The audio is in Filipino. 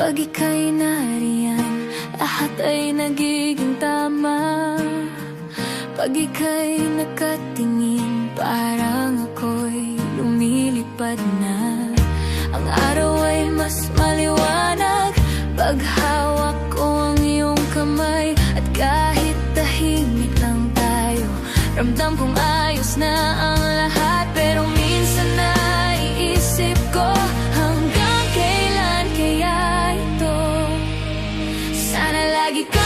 Pag ika'y nariyan, lahat ay nagiging tama. Pag ika'y nakatingin, parang ako'y lumilipad na. Ang araw ay mas maliwanag pag hawak ko ang iyong kamay. At kahit tahimik lang tayo, ramdam kong ayos na ang lahat. Pero minsan naiisip ko, hanggang kailan kaya ito? Sana lagi ka